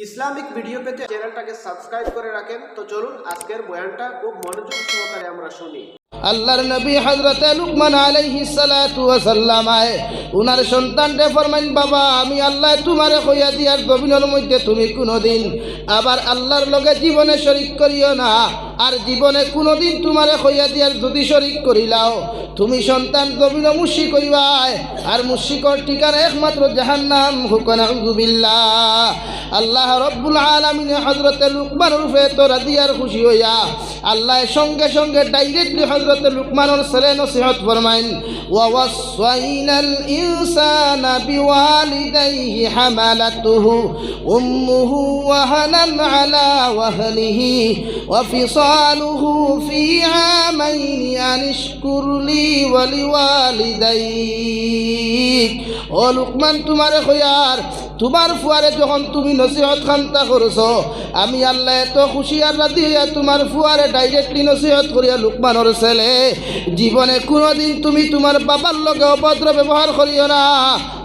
Islamic video পেতে চ্যানেলটাকে subscribe করে রাখেন। তো চলুন আজকের বয়ানটা খুব মনোযোগ সহকারে আমরা শুনি। আল্লাহর নবী হযরত লুকমান আলাইহিস সালাতু ওয়া সাল্লাম উনার সন্তানকে ফরমাইন, বাবা আমি আল্লাহ তোমারে কইয়া দিয়ার জমিনের মধ্যে তুমি কোনোদিন আবার আল্লাহর লগে জীবনে শরীক করিও না, আর জীবনে কোনোদিন তোমারে কইয়া দিয়ার যদি শরীক করিলাও তুমি সন্তান জমিন মুশরিক হইবাই, আর মুশরিকর ঠিকানা একমাত্র জাহান্নাম। হুকুম আউযুবিল্লাহ। আল্লাহ রব্বুল আলামিন হযরত লুকমান রূপে তোরা দিয়ার খুশি হইয়া আল্লাহ সঙ্গে সঙ্গে ডাইরেক্টলি হযরত লুকমানের ছেলে নসিহত ফরমাইন, ওয়া ওয়াসাইনাল ইনসানা বিওয়ালিদাইহি হামালাতুহু উম্মুহু ওয়াহানান আলা ওয়াহনিহি ওয়া ফিসালুহু ফি আমাইনি আনিশকুর লি ওয়া লিওয়ালিদাইক। ও লুকমান, তোমারে কইয়ার তোমার ফুয়ারে যখন তুমি নসিহত খান্তা করছো, আমি আল্লাহ এত খুশি আর রাজি হইয়া তোমার ফুয়ারে ডাইরেক্টলি নসিহত করিয়া লুকমানের ছেলে, জীবনে কোনোদিন তুমি তোমার বাবার লগে অভদ্র ব্যবহার করিও না,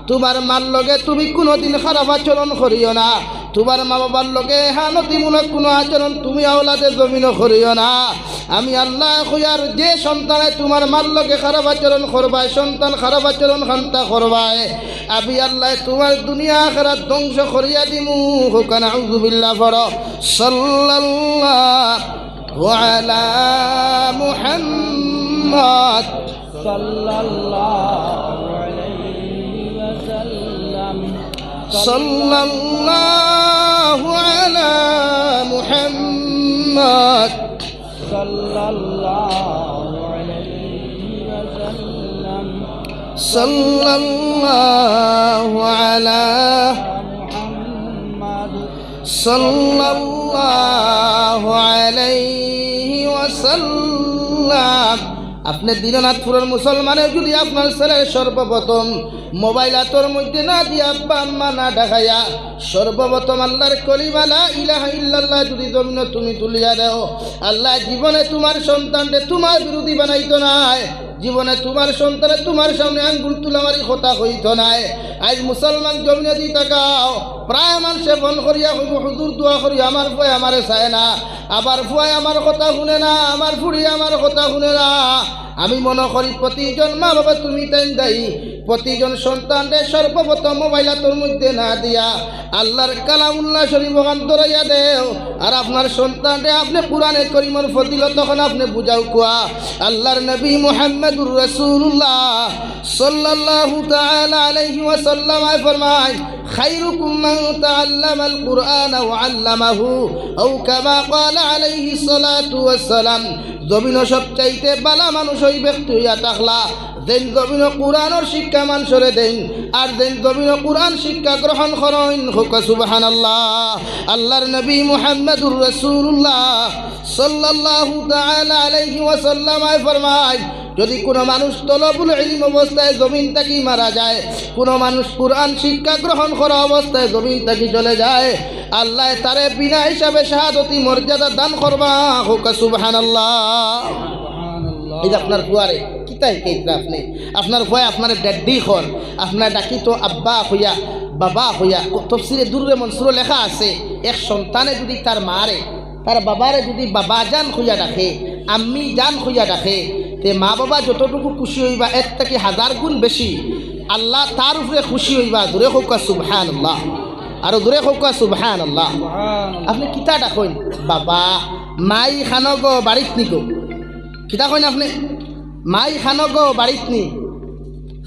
তোমার মার লগে তুমি কোনোদিন খারাপ আচরণ করিও না, তোমার মা বাবার লগে হানতিমূলক কোনো আচরণ তুমি আওলাদে জমিনও করিও না। আমি আল্লাহ কইয়ার যে সন্তানে তোমার মার লগে খারাপ আচরণ করবায়, সন্তান খারাপ আচরণ খান্তা করবায়, আমি আল্লাহ তোমার দুনিয়া আখিরাত ধ্বংস করিয়া দিমু। হুকুম আউযুবিল্লাহ। পড়ো সাল্লাল্লাহু আলা মুহাম্মদ সাল্লাল্লাহু আলাইহি ওয়াসাল্লাম। সাল্লাল্লাহু আলা মুহাম্মদ সাল্লাল্লাহু আলাইহি ওয়াসাল্লাম। সাল্লাল্লাহু আলা মুহাম্মদ সাল্লাল্লাহু আলাইহি ওয়াসাল্লাম। আপনি দীননাথপুরের মুসলমানের যদি আপনার ছেলের সর্বপ্রথম মোবাইল হাতের মধ্যে না দিয়ে আব্বা আম্মা না দেখাইয়া সর্বপ্রথম আল্লাহর কলিমা লা ইলাহা ইল্লাল্লাহ যদি জমিনে তুমি তুলিয়া দাও, আল্লাহ জীবনে তোমার সন্তানকে তোমার বিরোধী বানাইতো নাই, জীবনে তোমার সন্তানে তোমার সামনে আঙ্গুল তুলামারি কথা হইত নাই। আজ মুসলমান জমিনে দি তাকাও, প্রায় মানুষে বন করিয়া হইব হুজুর দোয়া করি আমার ফুয়াই আমারে চায় না, আবার ফুয়াই আমার কথা শুনে না, আমার ফুড়ি আমার কথা শুনে না। আমি মনে করি প্রতিজন মা বাবা তুমি তাই দায়ী, প্রতিজন সন্তানদের সর্বপ্রথম মোবাইল হাতের মধ্যে না দিয়া আল্লাহর কালামুল্লাহ শরীফ ওখান ধরাইয়া দেও, আর আপনার সন্তানরে আপনি কুরআনে করিমের ফজিলত তখন আপনি বুঝাও কুয়া। আল্লাহর নবী মুহাম্মদুর রাসূলুল্লাহ সাল্লাল্লাহু তাআলা আলাইহি ওয়াসাল্লাম ফরমায়, খায়রুকুম মান তাআল্লামাল কুরআনা ওয়া আল্লামাহু আও কামা ক্বালা আলাইহি সালাতু ওয়াসসালাম। জমিন সবচাইতে বালা মানুষ ওই ব্যক্তি হইয়া থাকলা যেন জমিন কুরআনের শিক্ষা মানুষরে দেন, আর যেন জমিন কুরআন শিক্ষা গ্রহণ করেন। হুকা সুবহানাল্লাহ। আল্লাহর নবী মুহাম্মদুর রাসূলুল্লাহ সাল্লাল্লাহু তাআলা আলাইহি ওয়াসাল্লাম ফরমায়, যদি কোনো মানুষ তলবুল ইলম অবস্থায় জমিন থেকে মারা যায়, কোনো মানুষ কুরআন শিক্ষা গ্রহণ করা অবস্থায় জমিন থেকে চলে যায়, আল্লাহ তারে বিনা হিসাবে শাহাদতি মর্যাদা দান করবা। হুকা সুবহানাল্লাহ। এই যে আপনার ফুয়ারে কিতাই কেইতরা আপনি আপনার ভয় আপনার ড্যাডি খন আপনার ডাকি তো আব্বা হইয়া বাবা হইয়া। তফসিরে দুররে মনসুর লেখা আছে, এক সন্তানে যদি তার মারে তার বাবারে যদি বাবা জান হইয়া ডাকে, আম্মি জান হইয়া ডাকে, তে মা বাবা যতটুকু খুশি হইবা এর থেকে 1000 গুণ বেশি আল্লাহ তার উপরে খুশি হইবা। দূরে হোক সুবহানাল্লাহ, আরো দূরে হোক সুবহানাল্লাহ। আপনি কিতা ডাকেন বাবা, মাই খানো গো বাড়িত নিগো, কিতা কইন আপনি মাই খানো গো বাড়িত নি,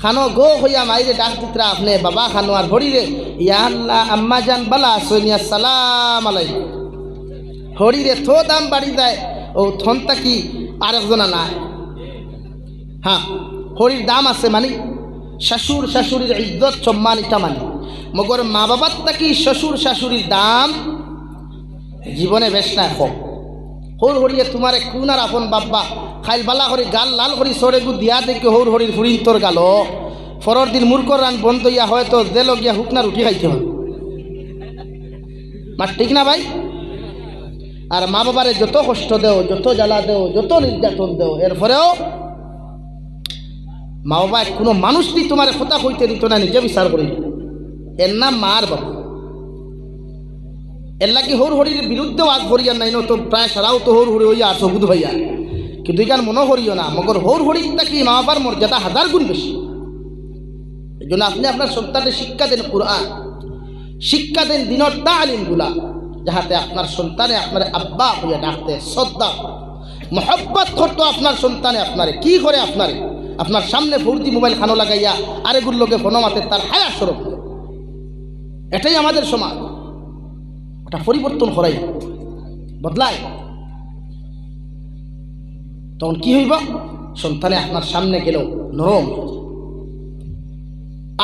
খানো গো হইয়া মাইরে ডাক দিতরা আপনি বাবা খানো, আর হরিরে ইয়া আল্লাহ আম্মা জান বালা আসইনি আসসালাম আলাইকুম। হরিরে থো দাম বাড়ি যায়, ও থনটা কি আরেকজনা না। হ্যাঁ, হরির দাম আছে মানে শাশুর শাশুড়ির ইজ্জত সম্মান এটা মানে, মগর মা বাবার তাকি শ্বশুর শাশুড়ির দাম জীবনে বেশ না কম। হর হরিয়ে তোমার কোন আর আপন বাব্বা খাইল বালা করি গাল লাল করি সরে গু দিয়া দেখি হর হরির ফুরিন তোর গাল পরের দিন মূর্খর রান বন্ধ ইয়া হয়তো জেল গিয়া হুকনা রুটি খাইতে হবে। মার ঠিক না ভাই? আর মা বাবারে যত কষ্ট দেও, যত জ্বালা দেও, যত নির্যাতন দেও, এরপরেও মা বাবা কোনো মানুষটি তোমার কথা কইতে দিত না, নিজে বিচার করি। এর নাম মার বাবা। এর লাগি হর হরির বিরুদ্ধেও আজ হরিয়ার নাই তো প্রায় সারাও তো হর হরি হইয়া সবুদ হইয়া, কিন্তু এখান মনে হরিও না, মগর হর হরিটা কি মা বাবার মর্যাদা 1000 গুণ বেশি। এই জন্য আপনি আপনার সন্তানকে শিক্ষা দেন কুরআন, শিক্ষা দেন দিনের তালিমগুলা, যাহাতে আপনার সন্তানে আপনার আব্বা হইয়া ডাকতে শ্রদ্ধা মহব্বত করতো আপনার সন্তানে আপনারে কি করে আপনার সামনে ফোরজি মোবাইল খানো লাগাইয়া আরেগুর লোকে ফোনমাতে তার হায়া স্বরূপ। এটাই আমাদের সমাজ, ওটা পরিবর্তন করাই বদলায়। তখন কি হইব, সন্তানে আপনার সামনে গেলেও নরম।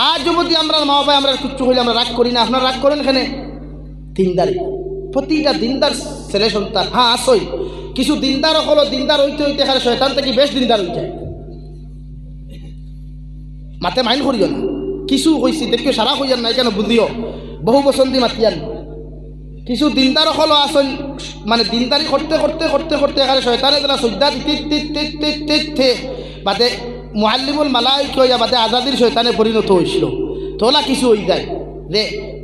আজ যদি আমরা মা বাবা আমরা কিচ্ছু হইলে আমরা রাগ করি না, আপনারা রাগ করেন এখানে দিনদারি, প্রতিটা দিনদার ছেলে সন্তান। হ্যাঁ আসই কিছু দিনদার হলো, দিনদার হইতে হইতে এখানে শয়তান থেকে বেশ দিনদার হইতে মাতে মাইন করিও না। কিছু হয়েছি দেখিও সারা হইয়ার নাই কেন বুঝিও, বহু বসন্তি মাতিয়ান। কিছু দিনদার হলো আসন মানে দিনদারি করতে করতে করতে করতে এখানে শয়তানে তারা সজ্জা দিতে বাদে মুআল্লিমুল মালাইকা কইয়া বাদে আজাদির শয়তানে পরিণত হয়েছিল। তোলা কিছু হয়ে যায় যে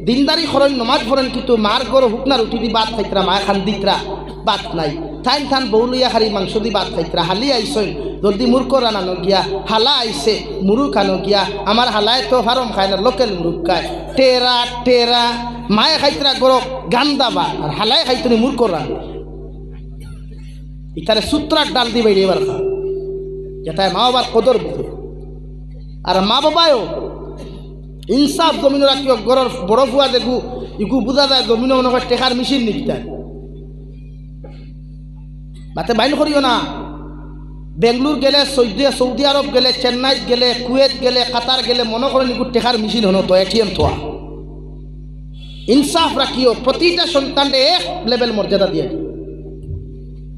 দিনদারি করেন নমাজ পড়েন, কিন্তু মার গড় হুকনার উঠি দি বাদ খাইতরা মা খান দিকরা বাদ নাই, থাইন থান বৌলিয়া হারি মাংস দি বাদ খাইতরা হালি আইসন জলদি মুরুখ রানানো গিয়া, হালা আইসে মুরু খানো গিয়া, আমার হালায় তো ফারম খায় না লোকেল মুরুখ খায়, টেরা টেরা মায়ে খাইতরা গরক গান্দা বা আর হালায় খাইতনি মুরুখ রান ইতারে সূত্রার ডাল দি বাইরে এবার খা, যেটায় মা বাবার কদর বুঝে। আর মা বাবাও ইনসাফ জমিন রাখিও, গড়ের বড় ফুয়া দেখু ইকু বুঝা যায় জমিন মনে হয় টেকার মেশিন নিকিতায় বাতে বাইন করিও না। বেঙ্গলুর গেলে সৌদি আরব গেলে, চেন্নাইত গেলে, কুয়েত গেলে, কাতার গেলে মনে করেন ইকু টেকার মেশিন হনো তো এটিএম থোয়া। ইনসাফ রাখিও, প্রতিটা সন্তানকে এক লেভেল মর্যাদা দিয়ে,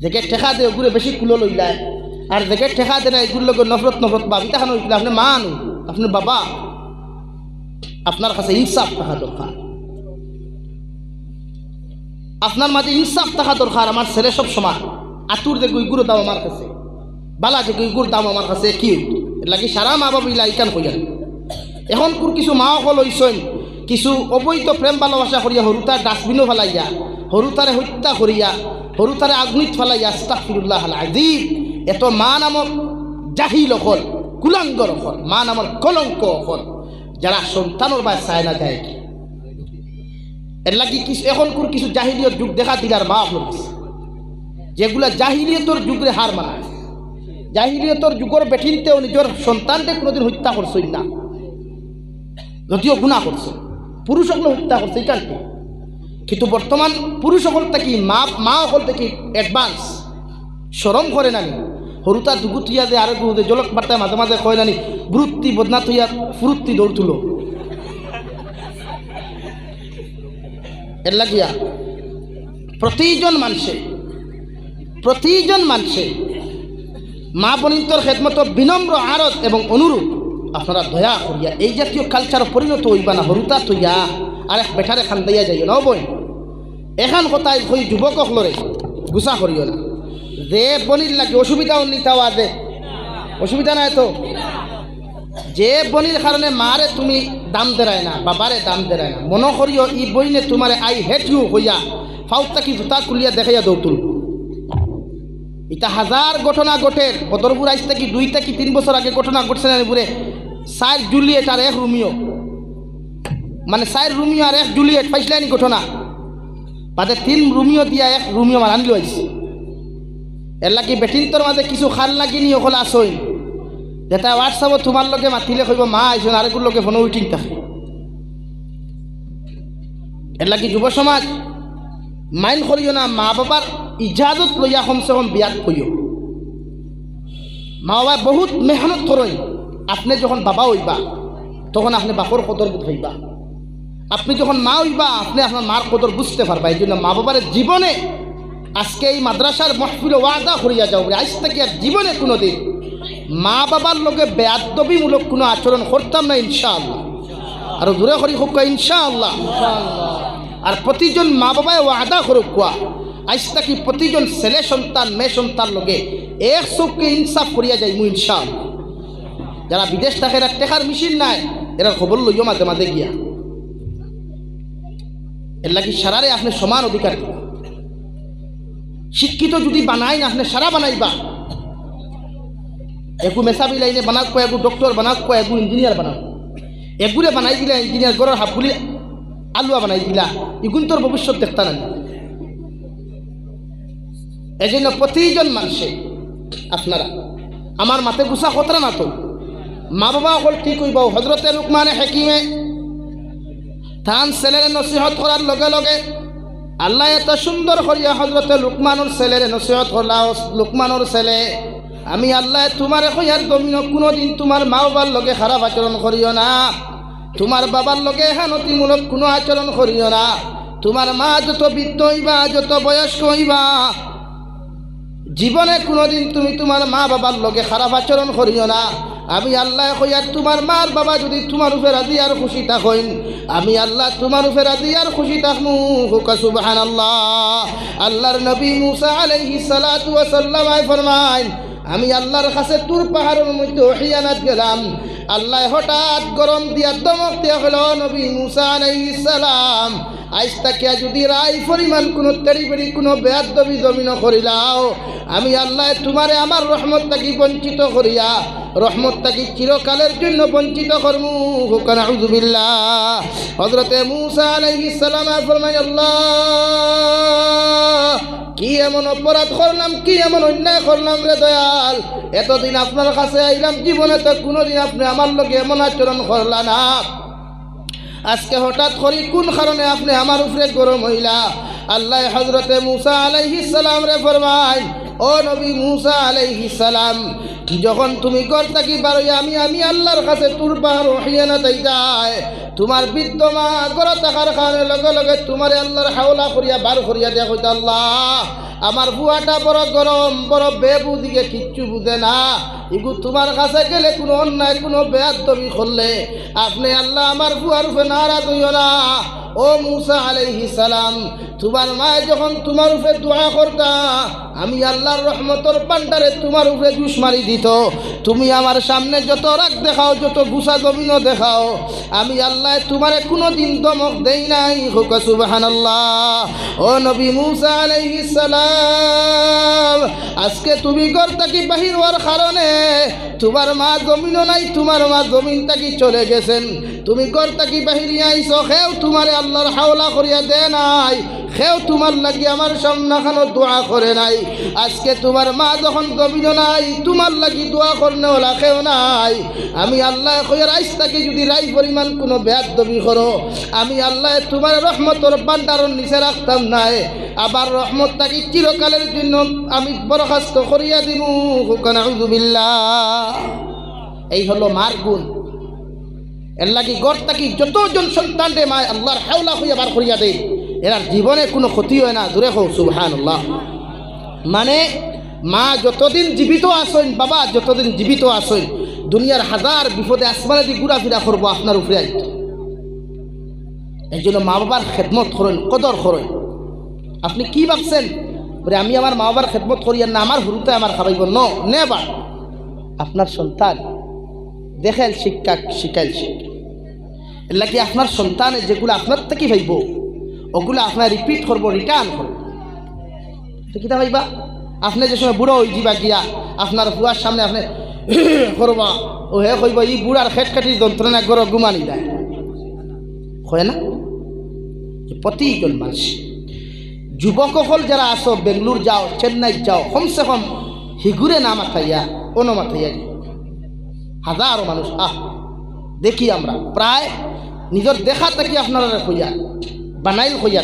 যেকে টেকা দেয় ওগুলো বেশি কুলো লইলায়, আর যেকে টেকা দেয় না এগুলোর লোক নফরত ভাবি তাহানো আপনি মা আনু আপনি বাবা, আপনার কাছে ইনসাফ থাকা দরকার, আপনার মাঝে ইনসাফ থাকা দরকার। আমার ছেলে সব সময় আতুর যে গুইগুলো দাম আমার কাছে, বালা যে গুইগুর দাম আমার কাছে কি এর লাগে সারা মা বাবা ইলা ইকান কইয়া। এখন কোর কিছু মা হল হইছেন কিছু অবৈধ প্রেম ভালোবাসা করিয়া হরুতার ডাস্টবিনও ফেলাইয়া, হরুতারে হত্যা করিয়া, হরুতারে আগুনিত ফেলাইয়া, আস্তাগফিরুল্লাহ আল আযীম। এত মা নামক জাহিল হল, কুলাঙ্গর হল, মা নামক কলঙ্ক হল, যারা সন্তানের বা চায় না যায় কি এর লাগি কিছু এখন কোর কিছু জাহিলিয়ত যুগ দেখা দিলার মা হল, যেগুলা জাহিলিয়তর যুগরে হার মানায়। জাহিলিয়তর যুগর বেঠিনতেও নিজের সন্তানকে কোনোদিন হত্যা করছই না, যদিও গুণা করছে, পুরুষ সকল হত্যা করছে এই কারণে। কিন্তু বর্তমান পুরুষ সকল থেকে মা সকল থেকে অ্যাডভান্স সরম করে নানি, হরুতা দুগুটিয়া যে আরো জলক বার্তায় মাঝে মাঝে কয় নানি বৃত্তি বদনা থইয়া ফুরুত্তি দৌড় তুলো। এর লাগিয়া প্রতিজন মানুষে মা বনিন্তর খেদমত বিনম্র আরত এবং অনুরোধ আপনারা দয়া করিয়া এই জাতীয় কালচার পরিণত হইবা না। হরুতা থইয়া আর এক বেঠারে খান দিয়া যাইও না বই এখান কথায় হই যুবক হলরে গুছা করিও না, যে বনির লাগে অসুবিধা নিতাও আছে, অসুবিধা নাই তো, যে বনির কারণে মারে তুমি দাম দেরায় না, বাবারে দাম দেরায় না, মনে করিও ই বইনে তোমারে আই হেট ইউ হইয়া ফাউতা কি জুতা খুলিয়া দেখাইয়া দৌতুল। এটা হাজার ঘটনা ঘটের, বদরপুর আইস থেকে 2 থেকে 3 বছর আগে ঘটনা ঘটছে না পুরে 4 জুলিয়েট আর 1 রোমিও, মানে 4 রোমিও আর 1 জুলিয়েট পাইছিলানি ঘটনা, বাদে 3 রোমিও দিয়া 1 রোমিও মার আনলি হয়েছে। এর লাগি বেটিন্তর মাঝে কিছু খাল লাগিনি ওখানে আসই, যেটা হোয়াটসঅ্যাপত তোমার লগে মাতিলে কইব মা আইসন, আরেকুর লগে ফোন উইটিং থাকে। এর লাগি যুব সমাজ মাইন করিও না, মা বাবার ইজাজত লইয়া কমসে কম বিয়াত কইও। মা বাবা বহুত মেহনত করেন, আপনি যখন বাবা হইবা তখন আপনি বাপর কদর বুঝাইবা, আপনি যখন মা হইবা আপনি আপনার মার কদর বুঝতে পারবা। এই জন্য মা বাবার জীবনে আজকে এই মাদ্রাসার মহফিলে ওয়াদা করিয়া যাও, আজ থেকে আর জীবনে কোনো দিন মা বাবার লোকে বেয়াদবিমূলক কোনো আচরণ করতাম না ইনশাআল্লাহ। আর দূরে করি হোক ইনশাআল্লাহ। আর প্রতিজন মা বাবায় ওয়াদা করুক কোয়া আজ থেকে প্রতিজন ছেলে সন্তান মেয়ে সন্তান লোকে এক চোখকে ইনসাফ করিয়া যাই মু ইনশাআল্লাহ। যারা বিদেশ থাকে এরা টেকার মেশিন নাই, এরা খবর লইও মাঝে মাঝে গিয়া এর লাগি সারারে আপনি সমান অধিকার দিবা। শিক্ষিত যদি বানাই না আপনি সারা বানাইবা, একু মেসাবি লাইনে বানাক, একু ডক্টর বানাক, একু ইঞ্জিনিয়ার বানাক, এগুলো বানাই দিলা ইঞ্জিনিয়ার গড়ের হাফগুলি আলুয়া বানাই দিলা, এগুন তোর ভবিষ্যৎ দেখতা না। এই জন্য প্রতিজন মানুষে আপনারা আমার মাথে গুছা খতরা না তো মা বাবা অকল ঠিক হইব। হজরতে লুকমানে হাকিমে তান ছেলের নসিহত করার লগে লগে আল্লাহ এত সুন্দর করিয়া হজরতে লুকমানোর ছেলের নসিহত করলা, লুকমানোর ছেলে আমি আল্লাহ তোমার কইয়ার জমিন কোনোদিন তোমার মা বাবার লগে খারাপ আচরণ করিও না, তোমার বাবার লগে হানতিমূলক কোনো আচরণ করিও না। তোমার মা যত বৃদ্ধ হইবা, যত বয়স্ক হইবা, জীবনে কোনোদিন তুমি তোমার মা বাবার লগে খারাপ আচরণ করিও না। আমি আল্লাহ কইয়ার তোমার মার বাবা যদি তোমার উপরে রাজি আর খুশি থাকেন, আমি আল্লাহ তোমার উপরে রাজি আর খুশি থাকমু। হুকা সুবহানাল্লাহ। আল্লাহর নবী মুসা আলাইহিস সালাতু ওয়াস সালাম ফরমায় আমি আল্লাহর কাছে তুর পাহাড়ের মধ্যে ওহিয়ানাত গেলাম, আল্লাহ হঠাৎ গরম দিয়া দমক দিয়া হলো নবী মুসা আলাইহিস সালাম আজ তাকে যদি রায় পরিমাণ কোনো তেড়িবেড়ি কোনো বেয়াদবি জমিন করিলাও, আমি আল্লাহ তোমারে আমার রহমত থাকি বঞ্চিত করিয়া রহমত থাকি চিরকালের জন্য বঞ্চিত করমু। হুকান আউযুবিল্লাহ। হযরতে মুসা আলাইহিস সালাম ফরমায় আল্লাহ কি এমন অপরাধ করলাম, কি এমন অন্যায় করলাম রে দয়াল, এতদিন আপনার কাছে আইলাম, জীবনে তো কোনোদিন আপনি আমার লগে এমন আচরণ করলা না, আজকে হঠাৎ করি কোন কারণে আপনি আমার উপরে গরম হইলা? আল্লাহ হযরতে মুসা আলাইহিস সালাম রে ফরমায় ও নবী মুসা আলাইহিস সালাম যখন তুমি ঘর থাকি বারোই আমি আল্লাহর কাছে তোর পাহাড় ওহিয়ানা তাই যায়, তোমার বৃদ্ধ মা ঘর থাকার কারণে লগে লগে তোমার আল্লাহর হাওলা করিয়া বার করিয়া দেয়া হইতে আল্লাহ আমার বুয়াটা বড় গরম, বড় বেবু দিকে কিচ্ছু বুঝে না, এগু তোমার কাছে গেলে কোনো অন্যায় কোনো বেয়াদবি করলে আপনি আল্লাহ আমার বুয়ার উপরে নারাজ হইও না। ও মুসা আলাইহিস সালাম তোমার মায়ে যখন তোমার উপরে দোয়া করতা আমি আল্লাহর রহমতের পান্ডারে তোমার উপরে জুস মারি দিত, তুমি আমার সামনে যত রাগ দেখাও, যত গুসা জমিনও দেখাও, আমি আল্লাহ তোমারে কোনোদিন দমক দেই নাই। হুকা সুবহানাল্লাহ। ও নবী মুসা আলাইহিস সালাম আজকে তুমি ঘর থাকি বাহির হওয়ার কারণে তোমার মা জমিনও নাই, তোমার মা জমিন থাকি চলে গেছেন, তুমি ঘর থাকি বাহিরিয়া আইছো, খেও তোমারে আল্লাহর হাওলা করিয়া দে নাই, খেও তোমার লাগি আমার সামনাখানো দোয়া করে নাই। আজকে তোমার মা যখন জমিনও নাই, তোমার লাগি দোয়া করনে ওলা খেও নাই, আমি আল্লাহ কইয়ার আইস থাকি যদি রাই পরিমাণ কোনো বেয়াদবি করো, আমি আল্লাহ তোমার রহমতর বান্দারর নিচে রাখতাম নাই, আবার রহমত থাকি চিরকালের জন্য আমি বরখাস্ত করিয়া দিমু। হুকান আউযুবিল্লাহ। এই হলো মার গুণ। এর লাগি ঘর থাকি যতজন সন্তান রে মা আল্লাহর হাওলা হইয়া বার করিয়া দেয়, এরা জীবনে কোনো ক্ষতি হয় না। দূরে হোক সুবহানাল্লাহ। মানে মা যতদিন জীবিত আসেন, বাবা যতদিন জীবিত আসেন, দুনিয়ার হাজার বিপদে আসমানে দিয়ে ঘুরাফিরা করবো আপনার উপরে আইত। এই জন্য মা বাবার খেদমত করেন, কদর করেন। আপনি কি ভাবছেন বলে আমি আমার মা বাবার খেদমত করি না, আমার হুরুতে আমার খাবাইব নেবা? আপনার সন্তান দেখেন শিক্ষা শিখাইল শিক্ষা, এর লাগে আপনার সন্তানে যেগুলো আপনার থেকে ভাইব ওগুলো আপনার রিপিট করবো, রিটার্ন করবো। কিতা ভাইবা আপনি যে সময় বুড়ো হয়ে যাবা গিয়া আপনার বুয়ার সামনে আপনি করবা, ও হে কইব এই বুড়ার খেট কাটির যন্ত্রণা গর ঘুমানি দেয়, হয় না? প্রতিজন মানুষ যুবক হল যারা আসো, বেঙ্গলোর যাও, চেন্নাই যাও, কমসে কম হিগুরে না মাথাইয়া অন্য মাথাইয়া হাজারো মানুষ দেখি আমরা প্রায় নিজের দেখা থাকি আপনারা হইয়া বানাইল হইয়া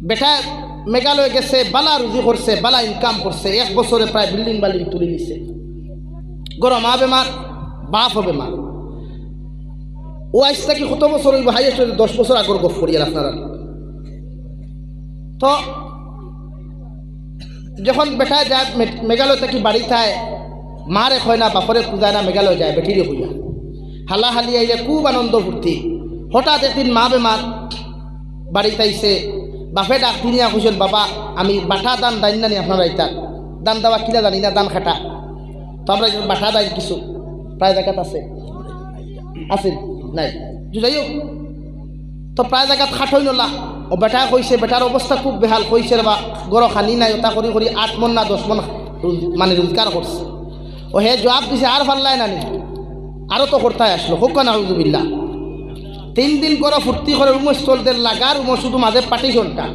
বেটা মেঘালয় গেছে, বালা রুজি করছে, বালা ইনকাম করছে, 1 বছরে প্রায় বিল্ডিং বাল্ডিং তুলে নিছে, গরম মা বেমার, বাপ হবে মা, ও আজ থাকি কত বছর হইব, হাইয়েস্ট 10 বছর আগর গফ করিয়ার আপনারা। তো যখন বেটা যায় মেঘালয় থাকি বাড়ি থায়, মারে হয় না, বাপরে পূজায় না, মেঘালয় যায় বেটিরে হইয়া হালাহালি আইলে খুব আনন্দ ফুর্তি। হঠাৎ একদিন মা বেমার, বাড়িতে আইসে, বাপে ডাক দিনিয়া কইছেন বাবা আমি বাটা দান দাইন না নি আপনারা ইতা দান দেওয়া কিনা জানি না, দান খাটা। তো আমরা বাটা দাই কিছু প্রায় জায়গাত আছে নাই যাই হোক। তো প্রায় জায়গাত খাটই নলা ও বেটা কইছে বেটার অবস্থা খুব বেহাল কইছে বা গড় খানি নাই ওটা করি করি 8 মন না 10 মন মানে রোজগার করছে ও হে জবাব দিছে আর ফাল্লাই নানি আরও তো করতাই আসলো হোক না হুজুবিল্লা 3 দিন করে ফুর্তি করে রুমস চলতে লাগার রুম শুধু মাঝে পাটিশনটা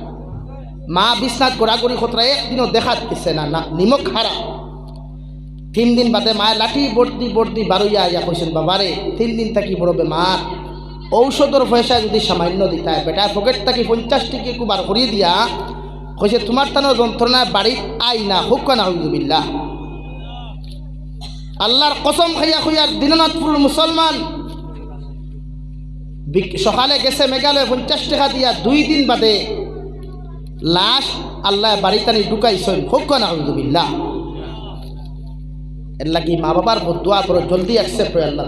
মা বিছনাথ গোড়াগড়ি খতরা একদিনও দেখা দিচ্ছে না না নিমক খারা 3 দিন বাদে মায়ের লাঠি বর্দি বর্দি বারইয়া আইয়া কইছেন বাবারে 3 দিন থাকি বড় বেমার ঔষধের পয়সা যদি সামান্য দিতায় বেটা পকেট থাকি 50 টাকা একটু বার করিয়ে দিয়া কইছে তোমার তানো যন্ত্রণায় বাড়ি আই না হোক না হুজুবিল্লা আল্লাহর কসম খাইয়া খুইয়ার দিনাজপুরের মুসলমান সকালে গেছে মেঘালয় 50 টাকা দিয়া 2 দিন বাদে লাশ আল্লাহ বাড়িতানি ঢুকাইছেন হোক না হুজুবিল্লা এর লাগি মা বাবার বদুয়া করো জলদি অ্যাকসেপ্ট হয় আল্লাহ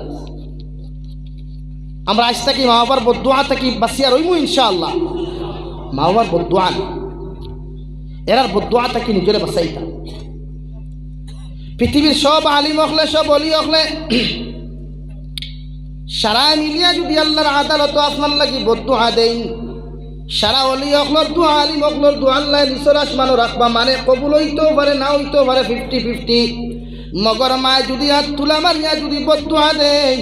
আমরা আজ থাকি মা বাবার বদুয়া থাকি বাঁচিয়া রইমু ইনশাআল্লাহ মা বাবার বদুয়া এরার বদুয়া থাকি নিজেরে বাঁচাইতা পৃথিবীর সব আলিম হকলে সব অলি হকলে সারা মিলিয়া যদি আল্লাহর আদালত আপনার লাগি বদুয়া দেই সারা অলি হকলর দোয়া আলিম হকলর দোয়া আল্লাহ নিচর আসমানো রাখবা মানে কবুল হইতেও পারে না হইতেও পারে 50-50 মগর মায় যদি হাত তুলা মারিয়া যদি বদুয়া দেয়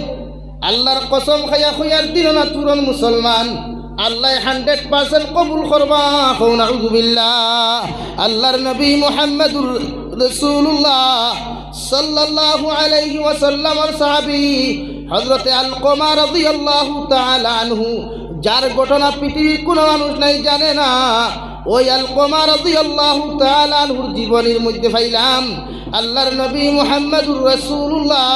আল্লাহর কসম খাইয়া খুইয়ার দিন না তুরন মুসলমান আল্লাহ 100% কবুল করবা নাউযু বিল্লাহ আল্লাহর নবী মুহাম্মদুর রাসূলুল্লাহ সাল্লাল্লাহু আলাইহি ওয়াসাল্লামের সাহাবী হযরতে আলকমা রাদিয়াল্লাহু তাআলা আনহু যার ঘটনা পৃথিবীর কোনো মানুষ নাই জানে না ওই আলকমা রাদিয়াল্লাহু তাআলা আনহুর জীবনের মধ্যে পাইলাম আল্লাহর নবী মুহাম্মদুর রাসূলুল্লাহ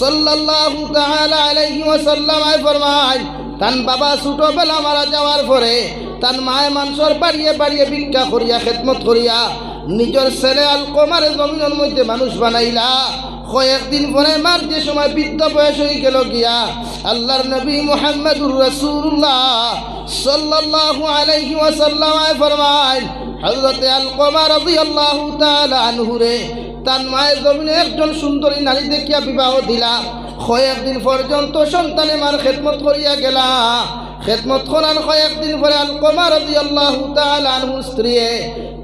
সাল্লাল্লাহু তাআলা আলাইহি ওয়াসাল্লাম ফরমায় তান বাবা ছোটবেলা মারা যাওয়ার পরে তান মায়ে মানুষের বাড়িয়ে বাড়িয়ে ভিক্ষা করিয়া খেদমত করিয়া নিজের ছেলে আলকমার জমিনের মধ্যে মানুষ বানাইলা কয়েকদিন পরে মার যে সময় বৃদ্ধ বয়স হয়ে গেল গিয়া আল্লাহর নবী মুহাম্মদুর রাসূলুল্লাহ সাল্লাল্লাহু আলাইহি ওয়াসাল্লাম ফরমায় হযরতে আলকমা রাদিয়াল্লাহু তাআলা আনহু রে তার মায়ের জমিনে একজন সুন্দরী নারী দেখিয়া বিবাহ দিলা কয়েকদিন পর্যন্ত সন্তানে মার খেদমত করিয়া গেলা খেদমত করার কয়েকদিন পরে আলকমা রাদিয়াল্লাহু তাআলা আনহুর স্ত্রী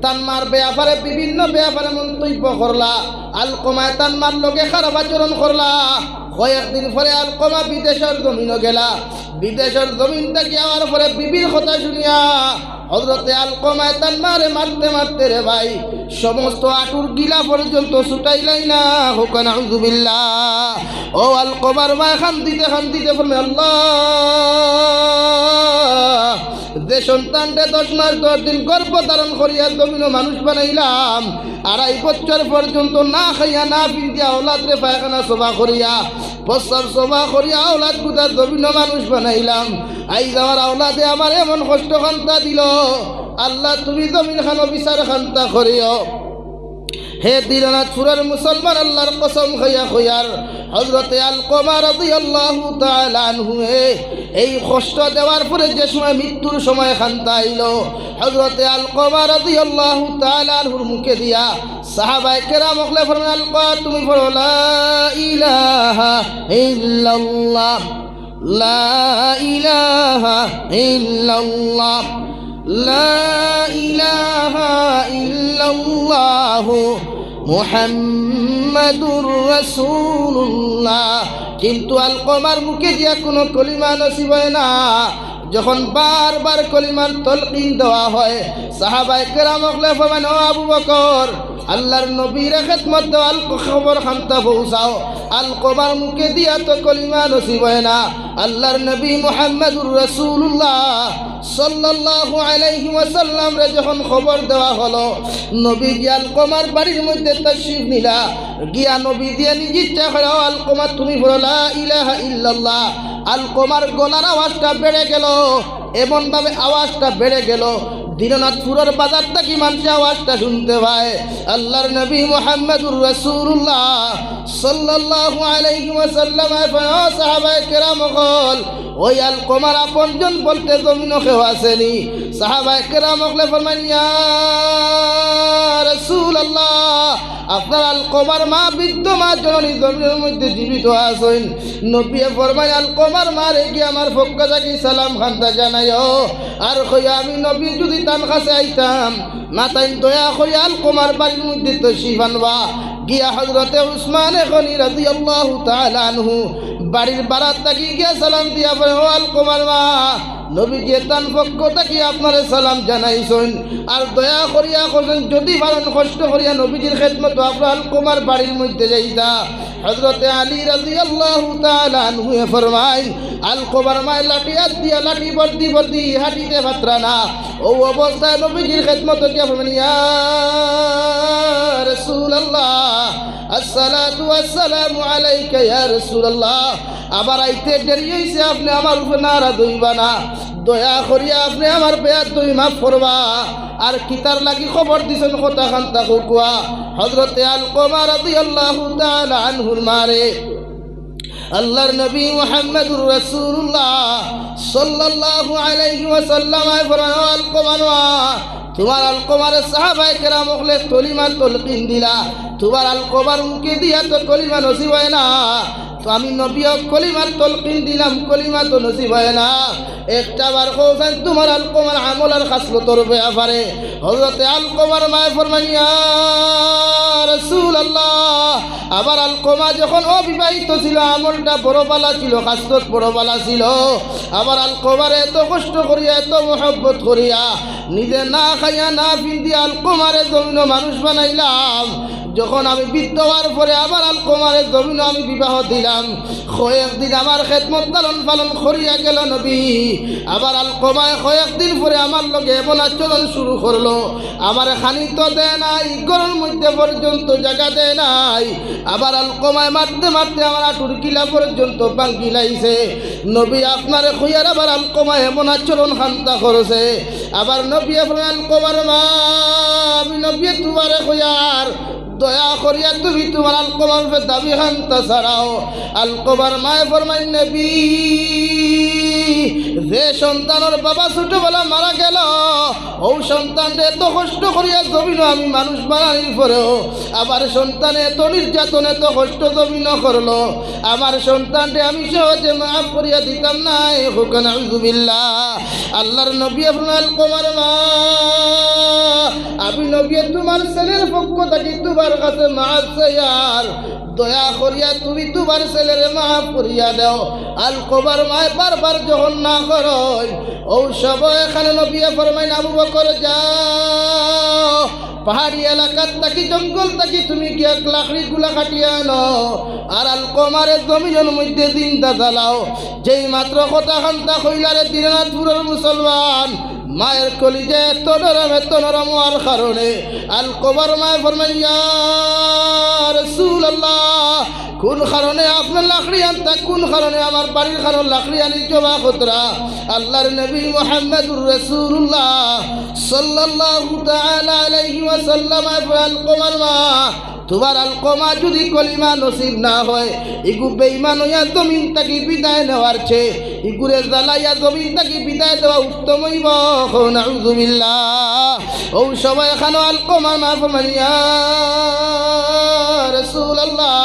তার মার ব্যাপারে বিভিন্ন ব্যাপারে মন্তব্য করলা আলকমায় তার মার লোকে খারাপ আচরণ করলা কয়েকদিন পরে আলকমা বিদেশের জমিনও গেলা বিদেশের জমিন থেকে যাওয়ার পরে বিবির কথা শুনিয়া হযরতে আলকমায় তার মারে মারতে মারতে রে ভাই সমস্ত আটুর গিলা পর্যন্ত ছুটাইলাই না হোক নাউযু বিল্লাহ ও আলকমার মা খান্দিতে বলবে আল্লাহ যে সন্তানটা 10 মাস 10 দিন গর্ভ ধারণ করিয়া জমিন মানুষ বানাইলাম 2.5 বছর পর্যন্ত না খাইয়া না পিন্দিয়া ওলাদ রে পায়খানা সভা করিয়া প্রস্রাব সভা করিয়া ওলাদ গুদা জমিন মানুষ বানাইলাম আই যাওয়ার ওলাদে আমার এমন কষ্ট খান্তা দিল আল্লাহ তুমি জমিন খানো বিচার খান্তা করিও হে দিনাজপুরের মুসলমান আল্লাহর কসম খাইয়া খুইয়ার হযরতে আলকমা রাদিয়াল্লাহু তাআলা আনহু এই কষ্ট দেওয়ার পরে যে সময় মৃত্যুর সময় খান্তা আইল হযরতে আলকমা রাদিয়াল্লাহু তাআলা আনহুর মুখে দিয়া সাহাবায়ে কেরাম হকলে ফরমান আলকা তুমি পড়ো লা ইলাহা ইল্লাল্লাহ লা ইলাহা ইল্লাল্লাহ লা ইলাহা ইল্লাল্লাহু মুহাম্মাদুর রাসূলুল্লাহ কিন্তু আলকমার মুখে দিয়া কোনো কলিমা নসিব হয় না যখন বারবার কলিমার তলকিন দেওয়া হয় সাহাবায়ে কেরাম হকলে ফরমান ও আবু বকর আল্লাহর নবীর খেদমত দেওয়া খবর খান্তা পৌঁছাও আলকমার মুখে দিয়া তো কলিমা নসিব হয় না আল্লাহর নবী মুহাম্মদুর রাসূলুল্লাহ সাল্লাল্লাহু আলাইহি ওয়াসাল্লাম রে যখন খবর দেওয়া হলো নবী আলকমার বাড়ির মধ্যে তাশরীফ নিলা গিয়া নবী দিয়ে নিজ ইচ্ছা করে আলকমা তুমি বলো লা ইলাহা ইল্লাল্লাহ আলকমার গলার আওয়াজটা বেড়ে গেল এমনভাবে আওয়াজটা বেড়ে গেল দিনাজপুরের বাজার থেকে মানুষ আওয়াজটা শুনতে পায় আল্লাহর নবী মুহাম্মদুর রাসূলুল্লাহ সাল্লাল্লাহু আলাইহি ওয়াসাল্লাম সাহাবায়ে কেরাম ওই আলকমার আপনজন বলতে জমিনও কেউ আসেনি। সাহাবায়ে কেরাম ওগলে ফরমাইন ইয়া রাসূলুল্লাহ, আপনার আলকমার মা বৃদ্ধ মা জননী জমিনের মধ্যে জীবিত আছেন। নবী ফরমায় আলকমার মা রেখে আমার পক্ষ থেকে সালাম খান্তা জানাইও। আর কইয়া আমি নবী যদি তার কাছে আইতাম না তাই দয়া করে আলকমার বাড়ির মধ্যে তশরিফ আনবা। গিয়া হযরতে উসমানে গনি রাদিয়াল্লাহু তাআলা আনহু বাড়ির বারাত থাকি গিয়া সালাম দিয়া বলে ও আলকমার মা, নবীজি তান পক্ষ থেকে আপনারে সালাম জানাইছেন। আর দয়া করিয়া কইছেন যদি পারেন কষ্ট করিয়া নবীজির খেদমত আপনার আলকমার বাড়ির মধ্যে যাইতা। হযরতে আলী রাদিয়াল্লাহু তাআলা আনহু ফরমায় আলকমার মায় লাঠি হাত দিয়া লাঠি বর্দি হাঁটিতে পাত্রা না। ও অবস্থায় নবীজির খেদমত গিয়া ফরমায় ইয়া রাসূলুল্লাহ আসসালাতু ওয়াসসালামু আলাইকা ইয়া রাসূলুল্লাহ। আবার আইতে দেরি হইছে, আপনি আমার উপর নারাজ হইবা না, দয়া করিয়া আপনি আমার বেয়াত তুমি মাফ করবা। আর কিতার লাগি খবর দিছেন কথা খান্তা কুয়া। হযরতে আলকমা রাদিয়াল্লাহু তাআলা আনহুর মারে আল্লাহর নবী মুহাম্মদুর রাসূলুল্লাহ সাল্লাল্লাহু আলাইহি ওয়াসাল্লাম আলকমা, তোমার আলকমার সাহাবায়ে কেরাম ওগলে কলিমা তলকিন দিলা, তোমার আলকমার মুখে দিয়া তো কলিমা নসিব হয় না। তো আমি নবীও কলিমার তলকিন দিলাম, কলিমা তো নসিব হয় না। একটা বার কৌছেন তোমার আলকমার আমল আর খাসলতর ব্যাপারে। হযরতে আলকমার মায়ে ফরমান ইয়া রাসূলুল্লাহ, আবার আলকমা যখন অবিবাহিত ছিল আমলটা বড় বালা ছিল, খাসলত বড় বালা ছিল। আবার আলকমার এত কষ্ট করিয়া এত মহব্বত করিয়া নিজে না খাইয়া না পিন্দিয়া আলকমারে জমিন মানুষ বানাইলাম। যখন আমি বৃদ্ধ হওয়ার পরে আবার আলকমারে জমিন আমি বিবাহ দিলাম। কয়েকদিন আমার খেদমত পালন করিয়া গেল নবী। আবার আলকমায় কয়েকদিন পরে আমার লগে এমন আচরণ শুরু করলো, আমার খানি তো দেয় নাই, ঘরের মধ্যে পর্যন্ত জায়গা দেয় নাই। আবার আলকমায় মারতে মারতে আমার আটুর কিলা পর্যন্ত ভাঙ্গি লাইছে। নবী আপনারে খুঁয়ার আবার আলকমায় এমন আচরণ খান্তা করেছে। আবার নবী আপনার আলকমার মা, আমি নবী তোমারে খুঁয়ার দয়া করিয়া তুমি তোমার আলকমার দাবি খান্তা ছাড়াও। আলকমার মায়ে ফরমাই নবী, যে সন্তানের বাবা ছোটবেলা মারা গেল ও সন্তানটা এত কষ্ট করিয়া জমিন আমি মানুষ বানানির পরেও আবার সন্তানে এত নির্যাতন এত কষ্ট জমিন করলো, আমার সন্তানটা আমি সহজে মাফ করিয়া দিতাম না। হুকান আউযুবিল্লাহ। আল্লাহর নবী আপনার আলকমার মা, আমি নবী তোমার ছেলের পক্ষ থেকে তোমার কাছে মাফ চাইয়ার, দয়া করিয়া তুমি তোমার ছেলের মাফ করিয়া দাও। আলকমার মায় বারবার যখন না করো ও সব এখানে নবী ফরমাইন আবু বকর যাও পাহাড়ি এলাকার থাকি জঙ্গল থাকি তুমি গিয়া লাকড়ি গুলা কাটিয়া আনো আর আলকমারে জমিনের মধ্যে জিন্দা জ্বালাও। যেই মাত্র কথা খান্তা কইলারে দিনাজপুরের মুসলমান মায়ের কলিজে এত নরম হওয়ার কারণে আলকমার মায় ফরমাই ইয়া রাসূলুল্লাহ, কোন কারণে আপনার লাকড়ি আনতা, কোন কারণে আমার বাড়ির কারণ লাকড়ি আনি জমা খতরা। আল্লাহর নবী মুহাম্মদুর রাসূলুল্লাহ সাল্লাল্লাহু তাআলা আলাইহি ওয়াসাল্লাম আলকমার মা, তোমার আলকমা যদি কলিমা নসিব না হয় ইগু বেঈমান হইয়া জমিন থাকি বিদায় নেওয়ার চেয়ে ইগুরে জ্বালাইয়া জমিন থাকি বিদায় দেওয়া উত্তম হইব। নাউযুবিল্লাহ। ও সবাই এখানে আলকমার মা ফরমান ইয়া রাসূলুল্লাহ,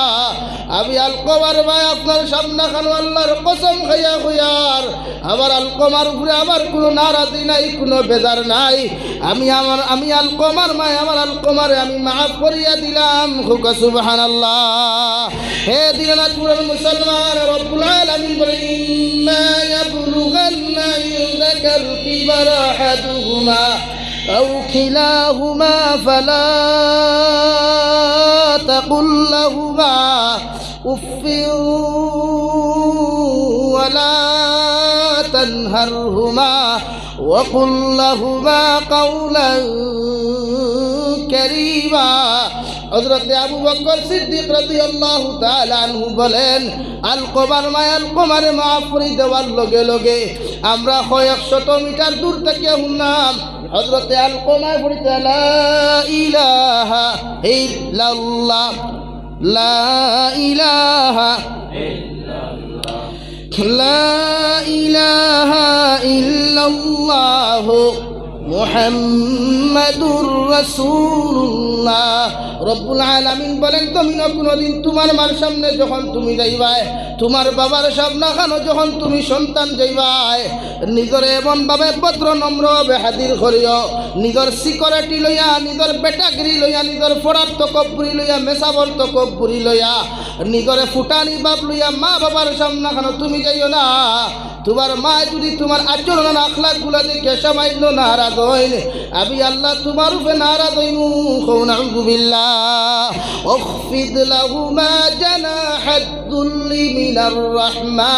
আমি আলকমার ভাই আপনার সামনে খানো আল্লাহর কসম খাইয়া খুয়ার আমার আলকমার উপরে আমার কোনো নারাজি নাই, কোনো বেজার নাই। আমি আলকমার মায় আমার আলকমারে আমি মাফ করিয়া দিলাম। খুকা সুবহানাল্লাহ। হে দিনাজপুরের মুসলমান, রব্বুল আলামিন বলেন ইম্মা ইয়াবলুগান্না ইনদাকাল কিবারা আহাদুহুমা আও কিলাহুমা ফালা তাকুল লাহুমা উফিন ওয়ালা তানহারহুমা وقل لهما قولا كريما। হযরত আবু বকর সিদ্দিক রাদিয়াল্লাহু তাআলা আনহু বলেন আলকমার মা আলকমারে মাফ করে দেওয়ার লগে লগে আমরা 100 মিটার দূর থেকে শুনলাম হযরত আলকমা পড়িতে লা ইলাহা ইল্লাল্লাহ লা ইলাহা لا إله إلا الله মুহাম্মাদুর রাসূলুল্লাহ। রব্বুল আলামিন বলেন, তুমি না কোনোদিন তোমার মার সামনে যখন তুমি যাইবাই, তোমার বাবার সামনে খানো যখন তুমি সন্তান যাইবাই, নিজরে এমনভাবে পত্র নম্রভাবে হাজির করিও, নিজের সিকিউরিটি লইয়া, নিজের বেটাগিরি লইয়া, নিজের ফরার তকব্বুরি লইয়া, মেসাবর তকব্বুরি লইয়া, নিজরে ফুটানি বাপ লইয়া মা বাবার সামনে খানো তুমি যাইও না। তোমার মা যদি তোমার আচরণ আখলাক গুলা দেখে সামান্য নারাজ হইলে, আমি আল্লাহ তোমার উপরে নারাজ হইমু। নাউযু বিল্লাহ। উখফিদ লাহুমা জানাহাদ যুল্লি মিনার রাহমা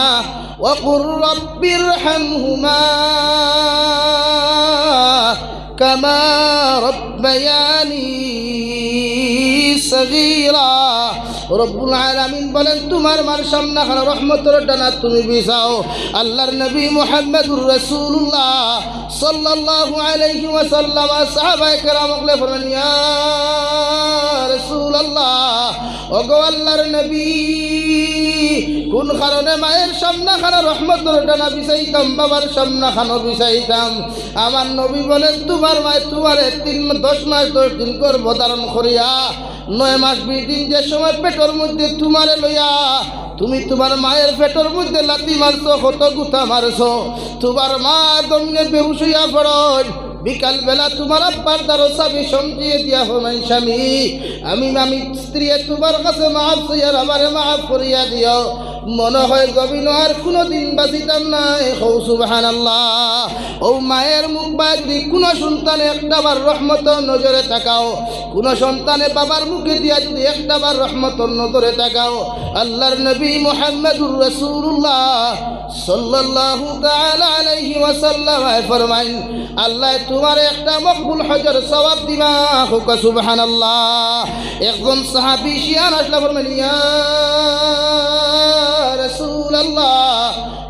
ওয়া কুর রাব্বিরহামহুমা কামা রাব্বায়ানি সগীরা। রব্বুল আলামিন বলেন, তোমার মার সামনে খানা রহমতের ডানা তুমি বিছাও। আল্লাহর নবী মুহাম্মদুর রাসূলুল্লাহ সাল্লাল্লাহু আলাইহি ওয়াসাল্লাম সাহাবায়ে কেরামকে ফরমান, ইয়া রাসূলুল্লাহ, ওগো আল্লাহর নবী, কোন কারণে মায়ের সামনে খানা রহমতের ডানা বিছাইতাম, বাবার সামনে খানো বিছাইতাম? আমার নবী বলেন, তোমার মায় তোমারে 10 মাস 10 দিন গর্ভধারণ করিয়া 9 মাস 20 দিন যে সময় পেটের মধ্যে তোমারে লইয়া তুমি তোমার মায়ের পেটের মধ্যে লাথি মারছো, কত গুতা মারছো, তোমার মা দমনে বেহুশ হইয়া পড়ল। বিকাল বেলা তোমার আব্বার দ্বারা চাবি সমঝিয়ে দিয়া হমাই, স্বামী আমি স্ত্রী তোমার কাছে মাফ চাইয়ার আমারে মাফ করিয়া দিও। মনে হয় গবিন আর কোনো দিন বাঁচিতাম নাই। হৌ সুবহানাল্লাহ। ও মায়ের মুখ বাজরি কোনো সন্তানে একটাবার রহমতর নজরে তাকাও, কোনো সন্তানে বাবার মুখে দিয়া যদি একটাবার রহমতর নজরে তাকাও, আল্লাহর নবী মুহাম্মদুর রাসূলুল্লাহ সাল্লাল্লাহু তাআলা আলাইহি ওয়াসাল্লাম ফরমাইন, আল্লাহ তোমার একটা মকবুল হজের সওয়াব দিবা। হুক সুবহানাল্লাহ। একজন সাহাবী শিয়ান আসলা ফরমাইন, ইয়া রাসূলুল্লাহ,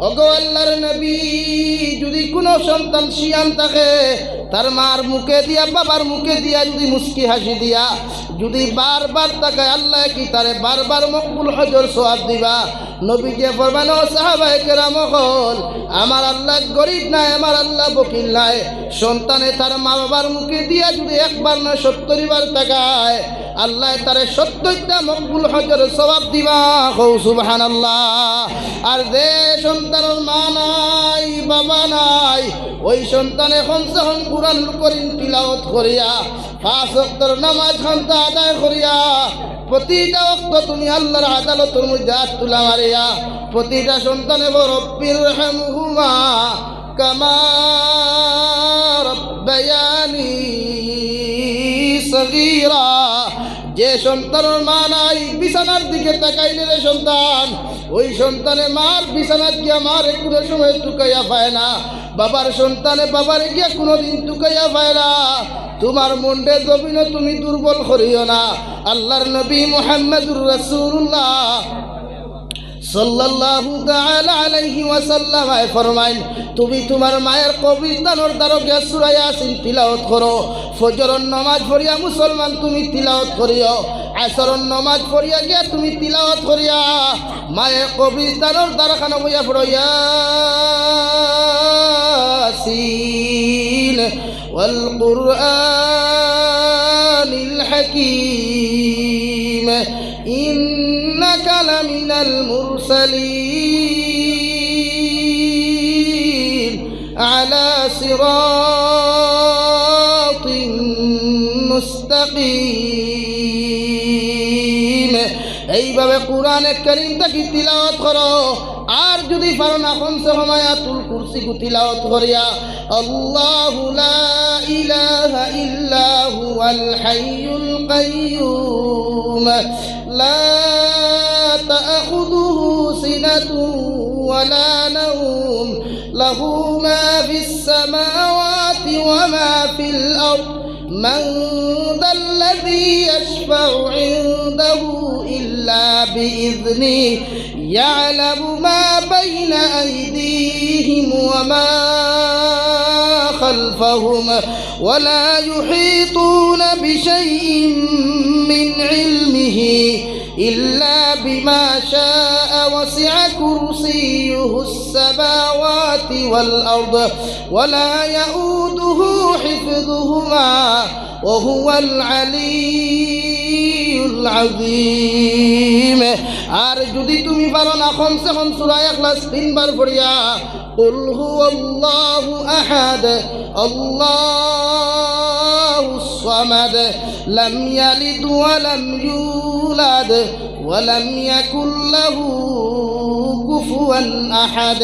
ওগো আল্লাহর নবী, যদি কোনো সন্তান শিয়ান থাকে, তার মার মুখে দিয়া বাবার মুখে দিয়া যদি মুস্কি হাসি দিয়া যদি বারবার তাকায়, আল্লাহ কি তারে বারবার মকবুল হজর সওয়াব দিবা? নবীকে ফরমান, ও সাহাবায়ে কেরাম হল, আমার আল্লাহ গরিব নাই, আমার আল্লাহ বকিল নাই। সন্তানে তার মা বাবার মুখে দিয়া যদি একবার না 70 বার তাকায়, আল্লাহ তারে 70টা মকবুল হজর সওয়াব দিবা। হৌ সুবহানাল্লাহ। আর যে সন্তানের মা নাই বাবা নাই, ওই সন্তানে কমসেকম কুরআনুল কারীম তিলাওয়াত করিয়া 5 ওয়াক্তের নামাজ খান্তা আদায় করিয়া প্রতিটা ওয়াক্ত তুমি আল্লাহর আদালতের মধ্যে হাত তুলা মারিয়া প্রতিটা সন্তানে রব্বিরহামহুমা কামা রাব্বায়ানি সগীরা। যে সন্তানের মা নাই, বিছানার দিকে তাকাইলে রে সন্তান, ওই সন্তানে মার বিছানাত গিয়া মারে কোনো সময় টুকাইয়া পায় না, বাবার সন্তানে বাবারে গিয়া কোনোদিন টুকাইয়া পায় না। তোমার মনটা জমিন তুমি দুর্বল করিও না। আল্লাহর নবী মুহাম্মদুর রাসূলুল্লাহ সাল্লাল্লাহু তাআলা আলাইহি ওয়াসাল্লাম ফরমাইন, তুমি তোমার মায়ের কবরস্থানের দ্বারা গিয়া সূরা ইয়াসিন তিলাওয়াত করো। ফজরের নামাজ পড়িয়া মুসলমান তুমি তিলাওয়াত করিও, আসরের নামাজ পড়িয়া গিয়া তুমি তিলাওয়াত করিয়া মায়ের কবরস্থানের দ্বারা খানা বইয়া পড়ো, ইয়াসিন ওয়াল কুরআনিল হাকীম ইন্নাকা লামিনাল মুরসালিন আলা সিরাতিন মুস্তাকিম। এইভাবে কোরআনে কারীমটা কি তিলাওয়াত করো। আর যদি পারো না, কমসে কম আয়াতুল কুরসি কু তিলাওয়াত করিয়া আল্লাহু লা ইলাহা ইল্লা হুয়াল হাইয়ুল কাইয়্যুম লা তাখুযুহু সিনাতুন ওয়ালা নাওম লাহু মা ফিস সামাওয়াতি ওয়া মা ফিল আরদ من ذا الذي يشفع عنده إلا بإذنه يعلم ما بين أيديهم وما خلفهم ولا يحيطون بشيء من علمه إلا بما شاء وسع كرسيه السماوات والأرض ولا يؤوده حفظهما وهو العلي العظيم আর যদি তুমি পারো না কমসে কম সূরা ইখলাস 3 বার পড়িয়া কুল হুয়াল্লাহু আহাদ আল্লাহুস সামাদ লাম ইয়ালিদ ওয়া লাম ইউলাদ ওয়া লাম ইয়াকুল লাহু কুফুয়ান আহাদ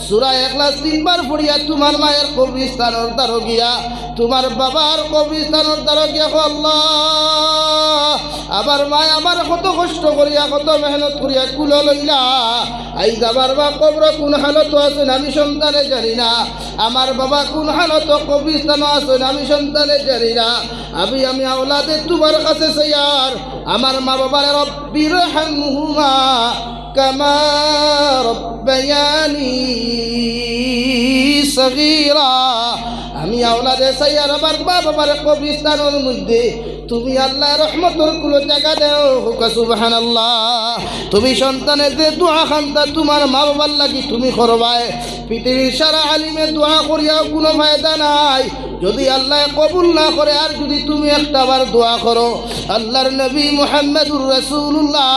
সূরা ইখলাস 3 বার পড়িয়া তোমার মায়ের কবরস্থানের দ্বারে গিয়া তোমার বাবার কবরস্থানের দ্বারে গিয়া আল্লাহ আবার মা আমার কত কষ্ট করিয়া কত মেহনত করিয়া কুলো লইলা আই যাবার বা কবর কোন হালত আছেন আমি সন্তানে জানি না আমার বাবা কোন হালত কবরস্থান আছেন আমি সন্তানে জানি না আমি আওলাদে তোমার কাছে চাইয়ার আমার মা বাবার রব্বির হামহুমা কামা রব্বায়ানি সগীরা আমি আওলাদে চাইয়ার আমার মা বাবার কবরস্থানের মধ্যে তুমি আল্লাহ রহমতের কুলো জায়গা দেও হুকা সুবহানাল্লাহ তুমি সন্তানের যে দোয়া খান্তা তোমার মা বাবার লাগি তুমি করবাই পৃথিবীর সারা আলিমে দোয়া করিয়াও কোনো ফায়দা নাই যদি আল্লাহ কবুল না করে আর যদি তুমি একটাবার দোয়া করো আল্লাহর নবী মুহাম্মদুর রাসূলুল্লাহ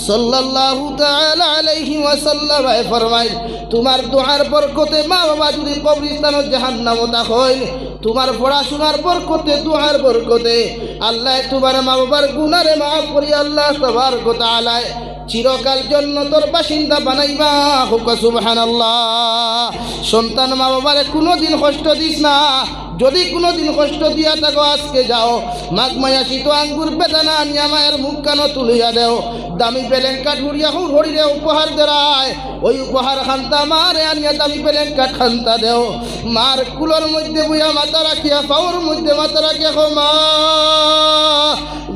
সাল্লাল্লাহু তাআলা আলাইহি ওয়াসাল্লাম ফরমায় তোমার দোয়ার বরকতে মা বাবা যদি কবরস্থানের জাহান্নামে হয় তোমার পড়াশোনার বরকতে দোয়ার বরকতে আল্লাহ তোমার মা বাবার গুনারে মাফ করি আল্লাহ তাবারক ওয়া তাআলা চিরকাল জান্নাতের বাসিন্দা বানাইবা হুকা সুবহানাল্লাহ সন্তান মা বাবারে কোনোদিন কষ্ট দিস না যদি কোনোদিন কষ্ট দিয়া থাকো আজকে যাও মাঘ মায়া শীত আঙ্গুর বেদানা আনিয়া মায়ের মুখ কানো তুলিয়া দেও দামি পেলেন কাঠ হুড়িয়া হরিরে উপহার দেয় ওই উপহার খান্তা মারে আনিয়া দামি পেলেন কাঠ খান্তা দেও মার কুলোর মধ্যে বইয়া মাথা রাখিয়া পাওয়ার মধ্যে মাথা রাখিয়া মা